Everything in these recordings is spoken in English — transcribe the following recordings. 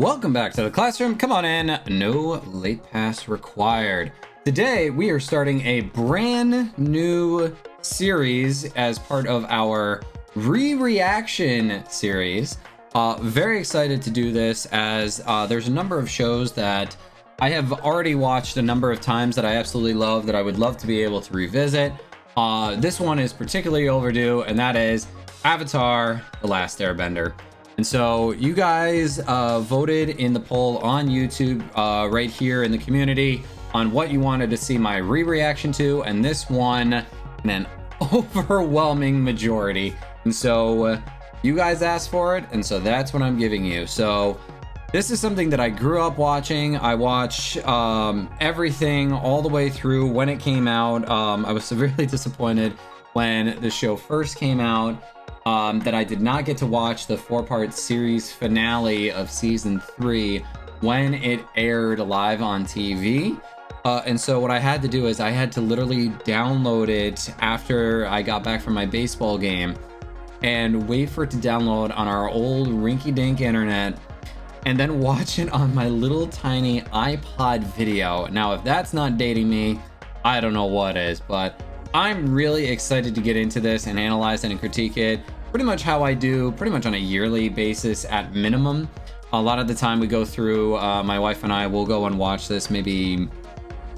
Welcome back to the classroom. Come on in. No late pass required. Today we are starting a brand new series as part of our reaction series. Very excited to do this as there's a number of shows that I have already watched a number of times that I absolutely love, that I would love to be able to revisit. This one is particularly overdue, and that is Avatar: The Last Airbender. And so you guys voted in the poll on YouTube right here in the community on what you wanted to see my reaction to, and this won in an overwhelming majority. And so you guys asked for it, and so that's what I'm giving you. So this is something that I grew up watching. I watched everything all the way through when it came out. I was severely disappointed when the show first came out. That I did not get to watch the 4-part series finale of season 3 when it aired live on TV. And so what I had to do is I had to literally download it after I got back from my baseball game and wait for it to download on our old rinky-dink internet and then watch it on my little tiny iPod video. Now, if that's not dating me, I don't know what is, but I'm really excited to get into this and analyze it and critique it. Pretty much how I do, pretty much on a yearly basis at minimum. A lot of the time we go through, my wife and I will go and watch this maybe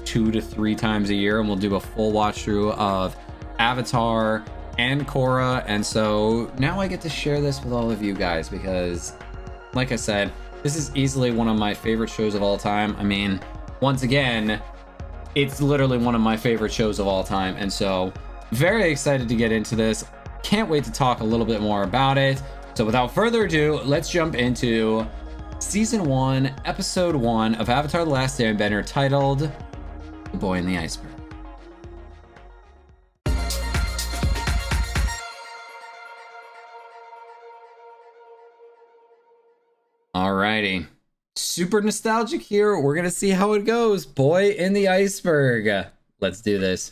2 to 3 times a year, and we'll do a full watch through of Avatar and Korra. And so now I get to share this with all of you guys because, like I said, this is easily one of my favorite shows of all time. I mean, once again, it's literally one of my favorite shows of all time. And so very excited to get into this. Can't wait to talk a little bit more about it. So without further ado, let's jump into season 1, episode 1 of Avatar: The Last Airbender, titled The Boy in the Iceberg. Alrighty. Super nostalgic here. We're gonna see how it goes. Boy in the Iceberg. Let's do this.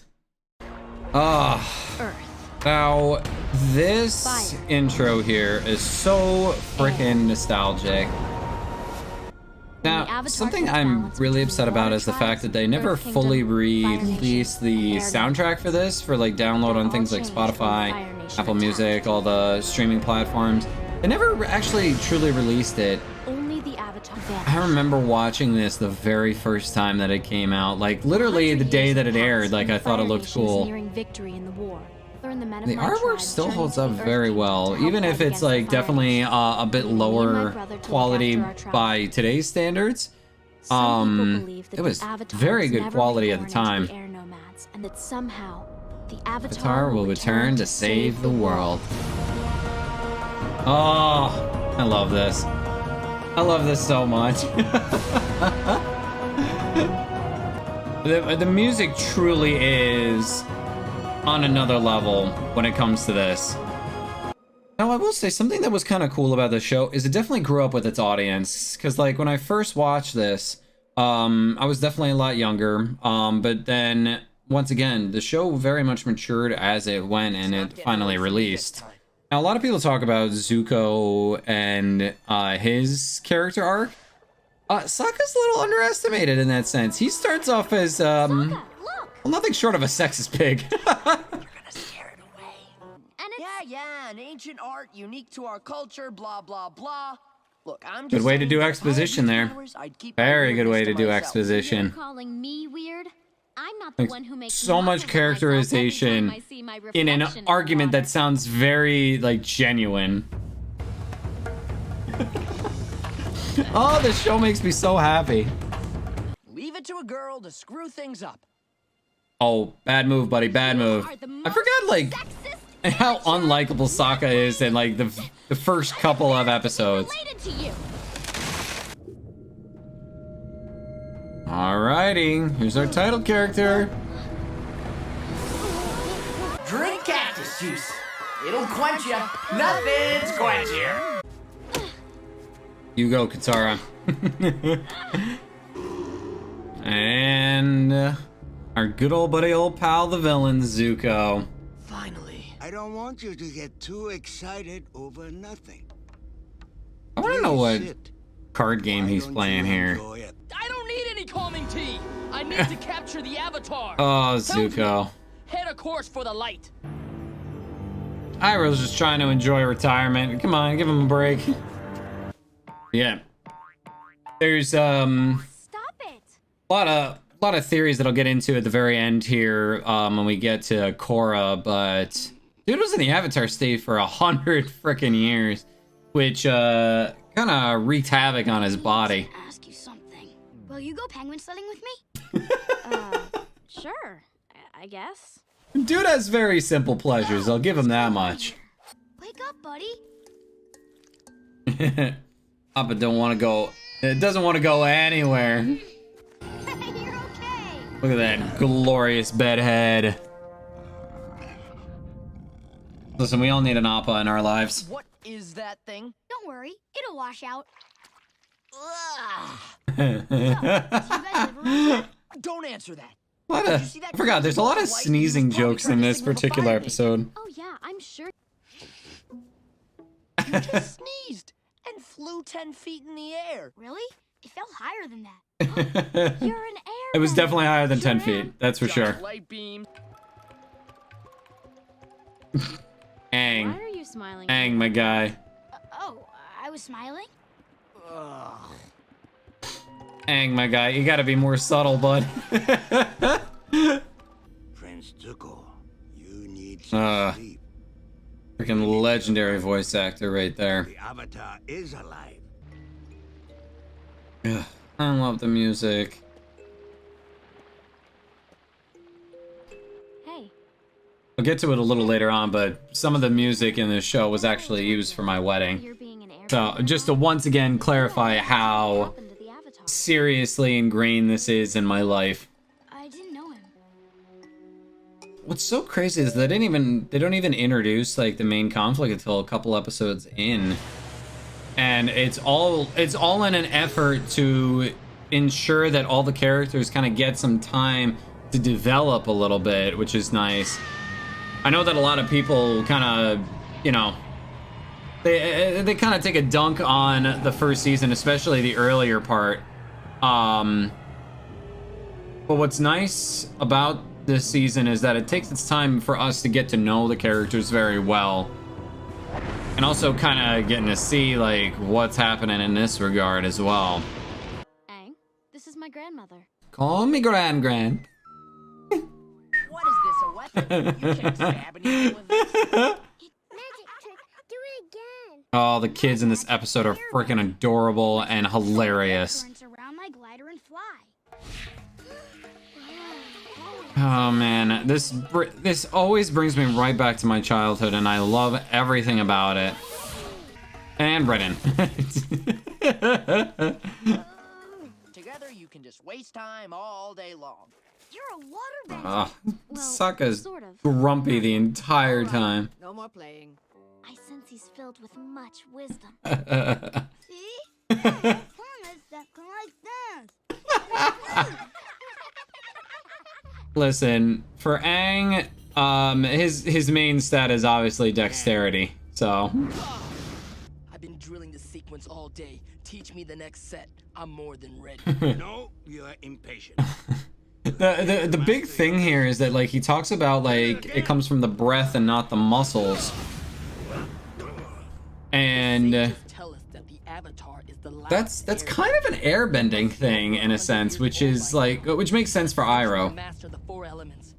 Earth. Now, this intro here is so freaking nostalgic. Now, something I'm really upset about is the fact that they never fully released the soundtrack for this for like download on things like Spotify, Apple Music, all the streaming platforms. They never actually truly released it. I remember watching this the very first time that it came out, like literally the day that it aired. Like I thought it looked cool. The artwork still holds up very well, even if it's like definitely a bit lower quality by today's standards. It was very good quality at the time. Avatar will return to save the world. Oh, I love this. I love this so much. The music truly is on another level when it comes to this. Now, I will say something that was kind of cool about this show is it definitely grew up with its audience. Because, like, when I first watched this, I was definitely a lot younger. But then, once again, the show very much matured as it went and it finally released. Now, a lot of people talk about Zuko and his character arc. Sokka's a little underestimated in that sense. He starts off as, well, nothing short of a sexist pig. You're gonna scare it away. Yeah, an ancient art unique to our culture, blah, blah, blah. Look, I'm just good way to do exposition there. Very good way to do exposition. You're calling me weird? I'm not the one who makes so much characterization in an argument that sounds very, like, genuine. Oh, this show makes me so happy. Leave it to a girl to screw things up. Oh, bad move, buddy, bad move. I forgot, like, how unlikable Sokka is in, like, the first couple of episodes. Alrighty, here's our title character. Drink cactus juice. It'll quench you. Nothing's quenchier. You go, Katara. And our good old buddy, old pal, the villain, Zuko. Finally. I don't want you to get too excited over nothing. I want to know what card game he's playing here. I don't need any calming tea. I need to capture the avatar. Oh, Sounds good. Zuko. Head a course for the light. Iroh's just trying to enjoy retirement. Come on, give him a break. Yeah. There's Stop it. a lot of theories that I'll get into at the very end here when we get to Korra, but dude was in the Avatar state for 100 freaking years, which kind of wreaked havoc on his body. Ask you something. Will you go penguin sledding with me? Sure. I guess. Dude has very simple pleasures. I'll give him that much. Wake up, buddy. Papa don't want to go. It doesn't want to go anywhere. You're okay. Look at that glorious bedhead. Listen, we all need an Appa in our lives. What is that thing? Don't worry, it'll wash out. Ugh. So, do you guys live around? Don't answer that. I forgot, there's a lot of sneezing jokes in this particular episode. Oh yeah, I'm sure. You just sneezed and flew 10 feet in the air. Really? It felt higher than that. You're an air. It was definitely higher than 10 feet, that's for sure. Light beam. Why Aang. are you smiling? Aang, my guy. Oh, I was smiling? Ugh. Aang, my guy. You gotta be more subtle, bud. Prince Zuko, you need some sleep. Freaking legendary voice actor right there. The Avatar is alive. Ugh, I love the music. Hey. I'll get to it a little later on, but some of the music in this show was actually used for my wedding. You're being an air. So, just to once again clarify how seriously ingrained this is in my life. I didn't know him. What's so crazy is they don't even introduce like the main conflict until a couple episodes in. And it's all in an effort to ensure that all the characters kind of get some time to develop a little bit, which is nice. I know that a lot of people kind of, you know, they kind of take a dunk on the first season, especially the earlier part. But what's nice about this season is that it takes its time for us to get to know the characters very well. And also kind of getting to see like what's happening in this regard as well. Aang, this is my grandmother. Call me Gran. What is this, a weapon? You can't stab anything with this. Magic trick. Do it again. Oh, the kids in this episode are freaking adorable and hilarious. Currents around my glider and fly. Oh man, this always brings me right back to my childhood, and I love everything about it. And Brennan. Together you can just waste time all day long. You're a waterbender. Oh, Well, Sokka's sort of. grumpy the entire time. No more playing. I sense he's filled with much wisdom. See? Promise that can like this. Listen, for Aang, his main stat is obviously dexterity. So I've been drilling the sequence all day. Teach me the next set. I'm more than ready. No, you are impatient. the big thing here is that like he talks about like it comes from the breath and not the muscles. And Sages tell us that the Avatar is the last that's kind of an airbending thing in a sense, which is like which makes sense for Iroh. Master the 4 elements.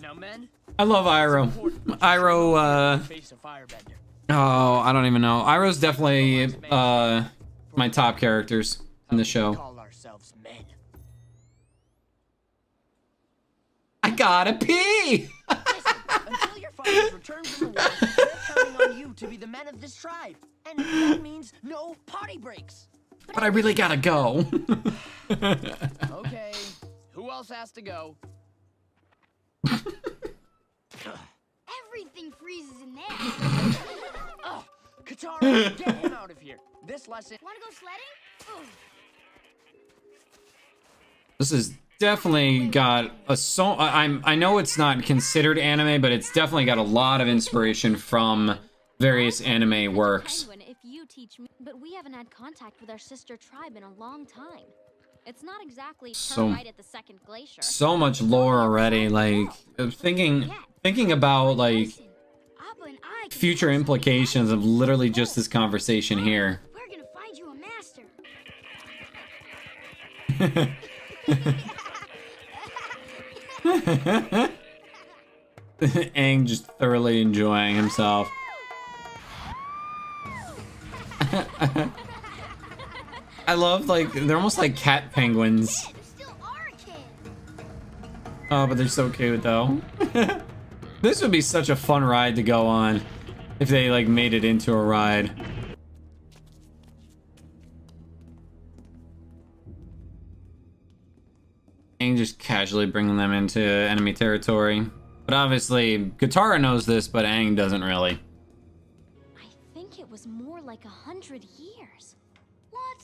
Now, men. I love Iroh. Iroh, Face a firebender. oh, I don't even know. Iroh's definitely my top characters in the show. Call ourselves men. I gotta pee. Until your fathers return from the war, they're counting on you to be the men of this tribe. And that means no potty breaks. But I really gotta go. Okay. Who else has to go? Everything freezes in there. Ugh, Katara, get him out of here. This lesson. Wanna go sledding? Ugh. This has definitely got a so I know it's not considered anime, but it's definitely got a lot of inspiration from various anime works. Penguin, if you teach me, but we haven't had contact with our sister tribe in a long time. It's not exactly turn right at the second glacier. So much lore already. Like thinking about like Appa and I can future implications of literally just this conversation here. We're gonna find you a master. Aang just thoroughly enjoying himself. I love, like, they're almost like cat penguins. They still are a kid. Oh, but they're so cute though. This would be such a fun ride to go on if they like made it into a ride. And just casually bringing them into enemy territory. But obviously, Katara knows this, but Aang doesn't really. I think it was more like 100 years. What?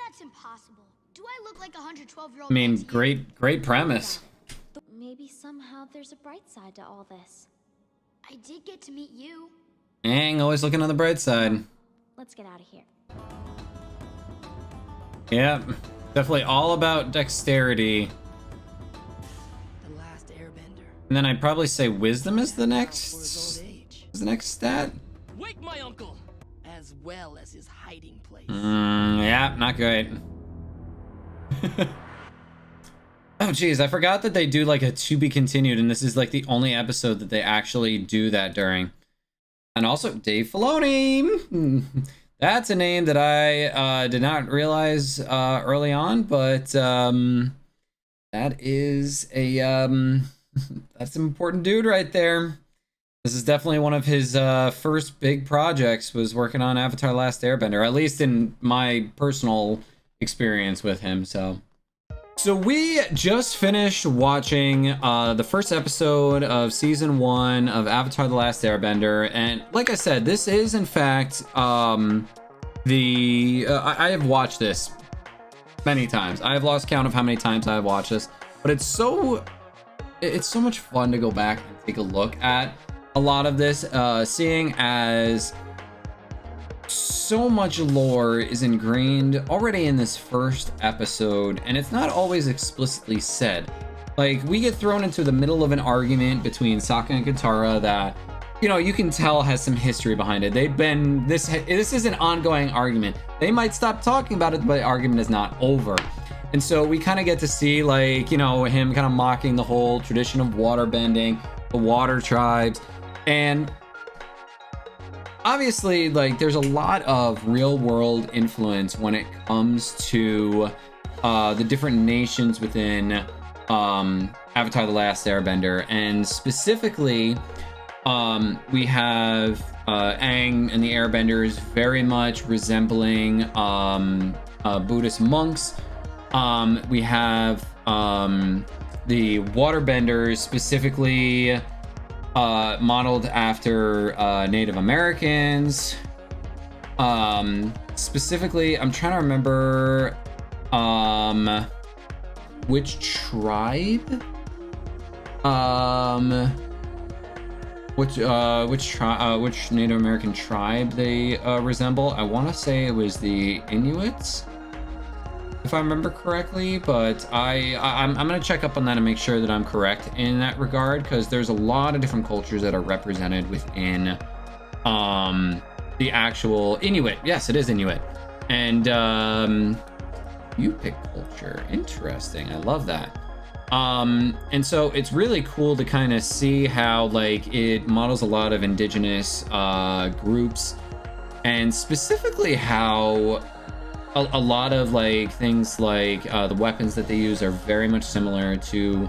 That's impossible. Do I look like a 112-year-old? I mean, great premise. Maybe somehow there's a bright side to all this. I did get to meet you. Aang always looking on the bright side. Let's get out of here. Yep, definitely all about dexterity. The Last Airbender. And then I'd probably say wisdom is the For his next old age. stat. Wake my uncle! As well as his hiding place. Yeah, not great. Oh geez, I forgot that they do like a to be continued, and this is like the only episode that they actually do that during. And also Dave Filoni. That's a name that I did not realize early on, but that is a that's an important dude right there. This is definitely one of his first big projects, was working on Avatar: Last Airbender, at least in my personal experience with him. So we just finished watching the first episode of season 1 of Avatar: The Last Airbender, and like I said, this is in fact I have watched this many times. I have lost count of how many times I have watched this, but it's so much fun to go back and take a look at a lot of this, seeing as so much lore is ingrained already in this first episode, and it's not always explicitly said. Like, we get thrown into the middle of an argument between Sokka and Katara that, you know, you can tell has some history behind it. They've been, this is an ongoing argument. They might stop talking about it, but the argument is not over. And so we kind of get to see, like, you know, him kind of mocking the whole tradition of waterbending, the water tribes, and obviously, like, there's a lot of real-world influence when it comes to the different nations within Avatar: The Last Airbender, and specifically, we have Aang and the Airbenders very much resembling Buddhist monks. We have the Waterbenders specifically modeled after Native Americans. Specifically, I'm trying to remember which tribe, which Native American tribe they resemble. I want to say it was the Inuits, if I remember correctly, but I'm gonna check up on that and make sure that I'm correct in that regard, because there's a lot of different cultures that are represented within the actual Inuit. Yes, it is Inuit. And you pick culture. Interesting. I love that. And so it's really cool to kind of see how, like, it models a lot of indigenous groups, and specifically how a lot of, like, things like the weapons that they use are very much similar to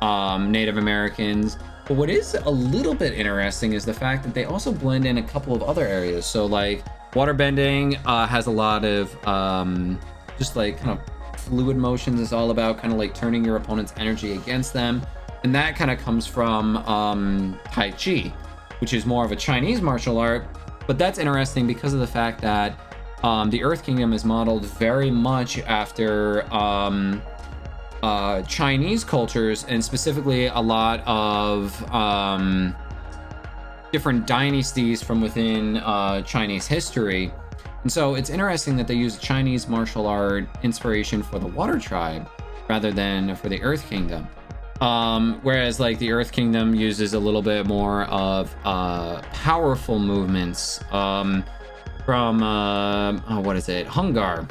Native Americans. But what is a little bit interesting is the fact that they also blend in a couple of other areas. So, like, waterbending has a lot of just, like, kind of fluid motions. Is all about kind of like turning your opponent's energy against them, and that kind of comes from Tai Chi, which is more of a Chinese martial art. But that's interesting because of the fact that the Earth Kingdom is modeled very much after Chinese cultures, and specifically a lot of different dynasties from within Chinese history. And so it's interesting that they use Chinese martial art inspiration for the Water Tribe rather than for the Earth Kingdom. Whereas like the Earth Kingdom uses a little bit more of powerful movements from what is it? Hungar.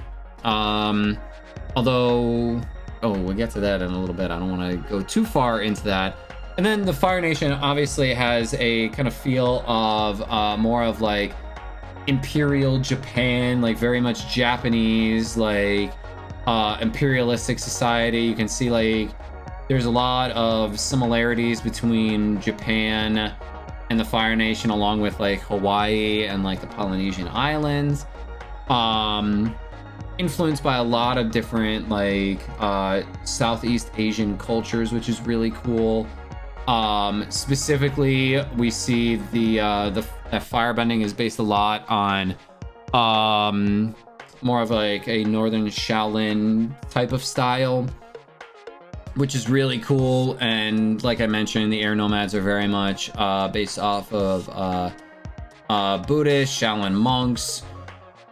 Although, we'll get to that in a little bit. I don't want to go too far into that. And then the Fire Nation obviously has a kind of feel of more of like Imperial Japan, like very much Japanese, like imperialistic society. You can see like there's a lot of similarities between Japan and the Fire Nation, along with like Hawaii and like the Polynesian Islands. Influenced by a lot of different like Southeast Asian cultures, which is really cool. Specifically, we see that firebending is based a lot on more of like a northern Shaolin type of style, which is really cool. And like I mentioned, the air nomads are very much based off of Buddhist Shaolin monks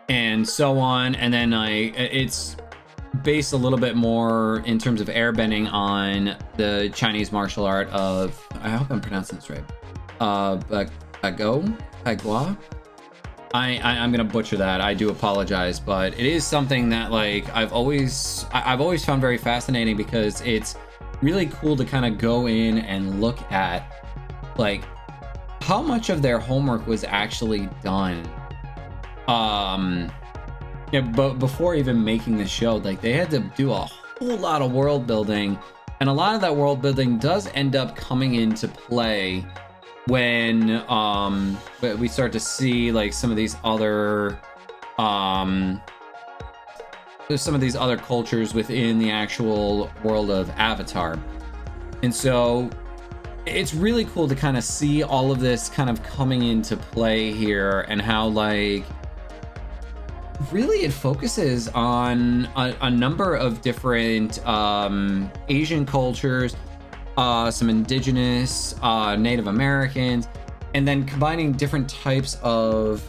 and so on. And then it's based a little bit more in terms of airbending on the Chinese martial art of, I hope I'm pronouncing this right, Bagua. I'm gonna butcher that. I do apologize, but it is something that like I've always found very fascinating, because it's really cool to kind of go in and look at like how much of their homework was actually done. Yeah, but before even making the show, like they had to do a whole lot of world building, and a lot of that world building does end up coming into play when we start to see like some of these other cultures within the actual world of Avatar. And so it's really cool to kind of see all of this kind of coming into play here, and how like really it focuses on a number of different Asian cultures, some indigenous, Native Americans, and then combining different types of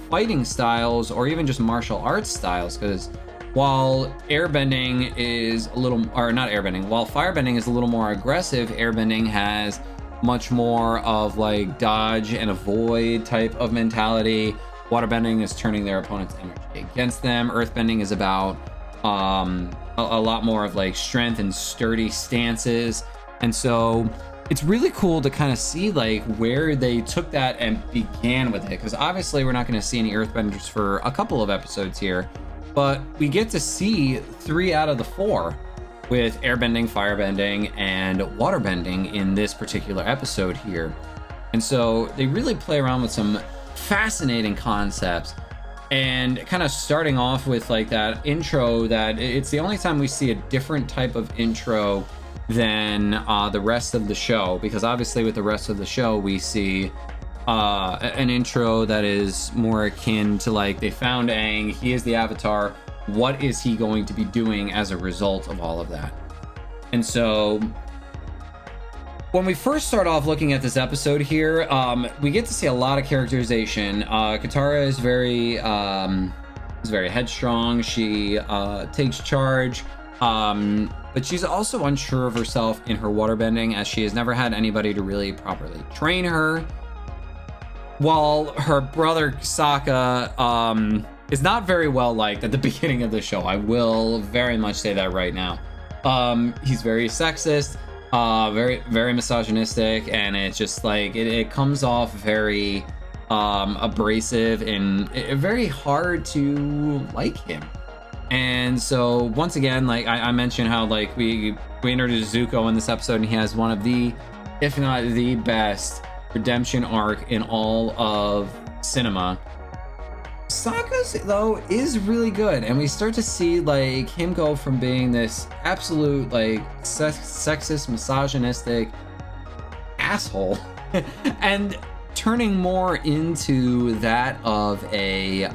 fighting styles, or even just martial arts styles. Because while airbending is a little, or not airbending, while firebending is a little more aggressive, airbending has much more of like dodge and avoid type of mentality. Waterbending is turning their opponent's energy against them. Earthbending is about a lot more of like strength and sturdy stances. And so it's really cool to kind of see like where they took that and began with it, because obviously we're not going to see any earthbenders for a couple of episodes here, but we get to see 3 out of the 4 with airbending, firebending, and waterbending in this particular episode here. And so they really play around with some fascinating concepts, and kind of starting off with like that intro, that it's the only time we see a different type of intro than the rest of the show, because obviously with the rest of the show we see an intro that is more akin to like, they found Aang, he is the Avatar, what is he going to be doing as a result of all of that. And so when we first start off looking at this episode here, we get to see a lot of characterization. Katara is very headstrong. She takes charge, but she's also unsure of herself in her waterbending, as she has never had anybody to really properly train her. While her brother Sokka is not very well liked at the beginning of the show. I will very much say that right now. He's very sexist. Very, very misogynistic, and it's just like it comes off very abrasive and very hard to like him. And so once again, like I mentioned how like we introduced Zuko in this episode, and he has one of the, if not the best redemption arc in all of cinema. Sokka's though is really good, and we start to see like him go from being this absolute like sexist, misogynistic asshole and turning more into that of a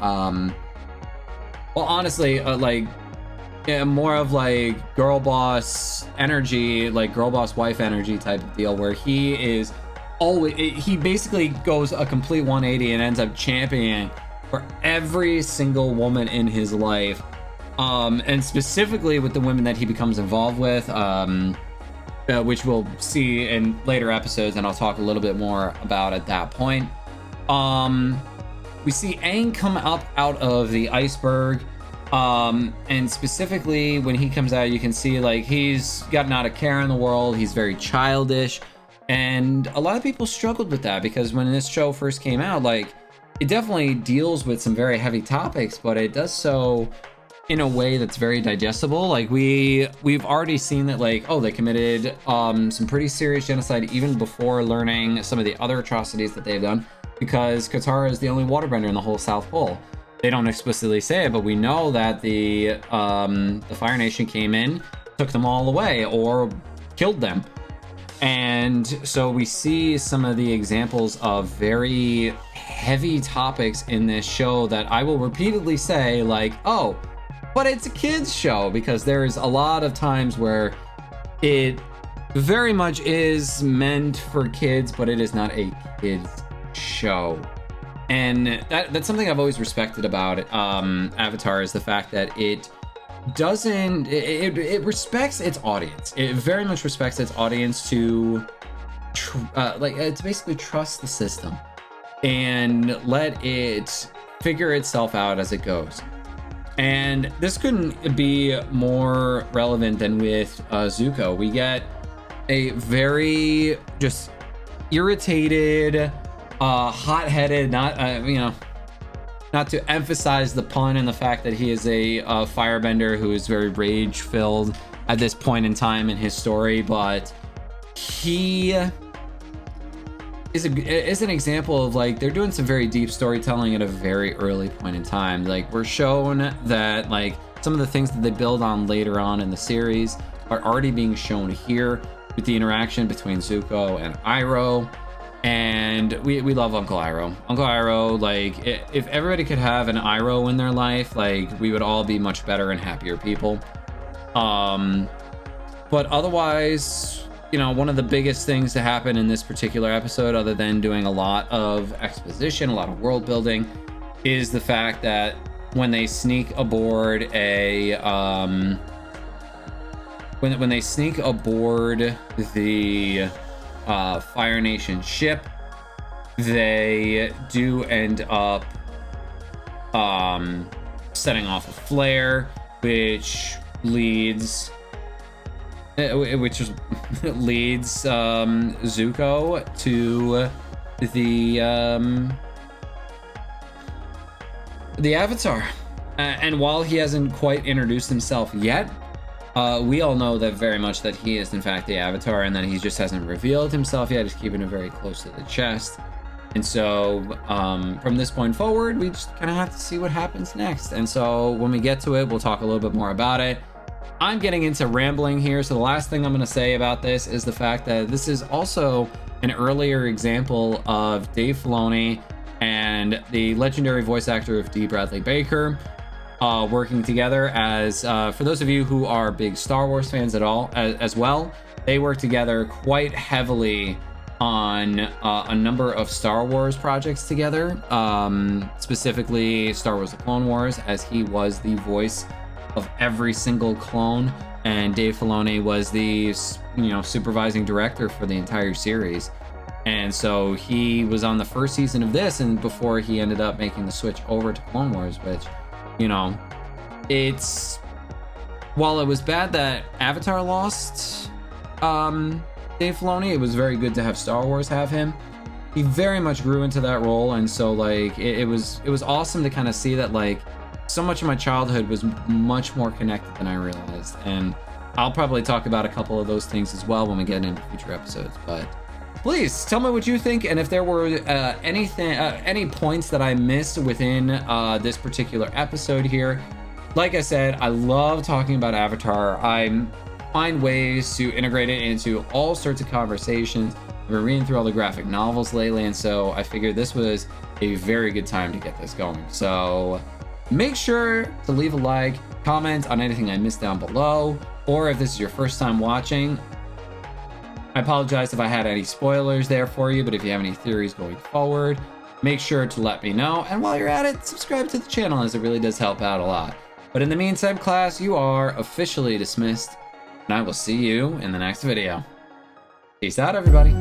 more of like girl boss energy, like girl boss wife energy type of deal, where he is he basically goes a complete 180 and ends up championing for every single woman in his life, and specifically with the women that he becomes involved with, which we'll see in later episodes, and I'll talk a little bit more about at that point. We see Aang come up out of the iceberg, and specifically when he comes out, you can see like he's got not a care in the world. He's very childish, and a lot of people struggled with that because when this show first came out, like it definitely deals with some very heavy topics, but it does so in a way that's very digestible. Like we've already seen that, like, oh, they committed some pretty serious genocide even before learning some of the other atrocities that they've done, because Katara is the only waterbender in the whole South Pole. They don't explicitly say it, but we know that the Fire Nation came in, took them all away, or killed them. And so we see some of the examples of very heavy topics in this show that I will repeatedly say, like, oh, but it's a kids show, because there's a lot of times where it very much is meant for kids, but it is not a kids show. And that's something I've always respected about Avatar, is the fact that it doesn't, it respects its audience. It very much respects its audience to to basically trust the system and let it figure itself out as it goes. And this couldn't be more relevant than with Zuko. We get a very just irritated, hot-headed, not not to emphasize the pun and the fact that he is a firebender who is very rage-filled at this point in time in his story, but he is an example of, like, they're doing some very deep storytelling at a very early point in time. Like, we're shown that, like, some of the things that they build on later on in the series are already being shown here with the interaction between Zuko and Iroh. And we love Uncle Iroh. Uncle Iroh, like, if everybody could have an Iroh in their life, like, we would all be much better and happier people. But otherwise, you know, one of the biggest things to happen in this particular episode, other than doing a lot of exposition, a lot of world building, is the fact that when they sneak aboard a when they sneak aboard the Fire Nation ship, they do end up setting off a flare, which leads Zuko to the Avatar. And while he hasn't quite introduced himself yet, we all know that very much that he is in fact the Avatar, and that he just hasn't revealed himself yet. He's keeping it very close to the chest. And so from this point forward, we just kind of have to see what happens next. And so when we get to it, we'll talk a little bit more about it. I'm getting into rambling here, so the last thing I'm going to say about this is the fact that this is also an earlier example of Dave Filoni and the legendary voice actor of D. Bradley Baker working together as, for those of you who are big Star Wars fans at all, as well, they work together quite heavily on a number of Star Wars projects together, specifically Star Wars The Clone Wars, as he was the voice of every single clone, and Dave Filoni was the, you know, supervising director for the entire series. And so he was on the first season of this, and before he ended up making the switch over to Clone Wars, which, you know, it's, while it was bad that Avatar lost Dave Filoni, it was very good to have Star Wars have him. He very much grew into that role, and so, like, it was awesome to kind of see that, like, so much of my childhood was much more connected than I realized. And I'll probably talk about a couple of those things as well when we get into future episodes. But please tell me what you think, and if there were any points that I missed within this particular episode here. Like I said, I love talking about Avatar. I find ways to integrate it into all sorts of conversations. I've been reading through all the graphic novels lately, and so I figured this was a very good time to get this going. So make sure to leave a like, comment on anything I missed down below, or if this is your first time watching, I apologize if I had any spoilers there for you, but if you have any theories going forward, make sure to let me know. And while you're at it, subscribe to the channel, as it really does help out a lot. But in the meantime, class, you are officially dismissed, and I will see you in the next video. Peace out, everybody.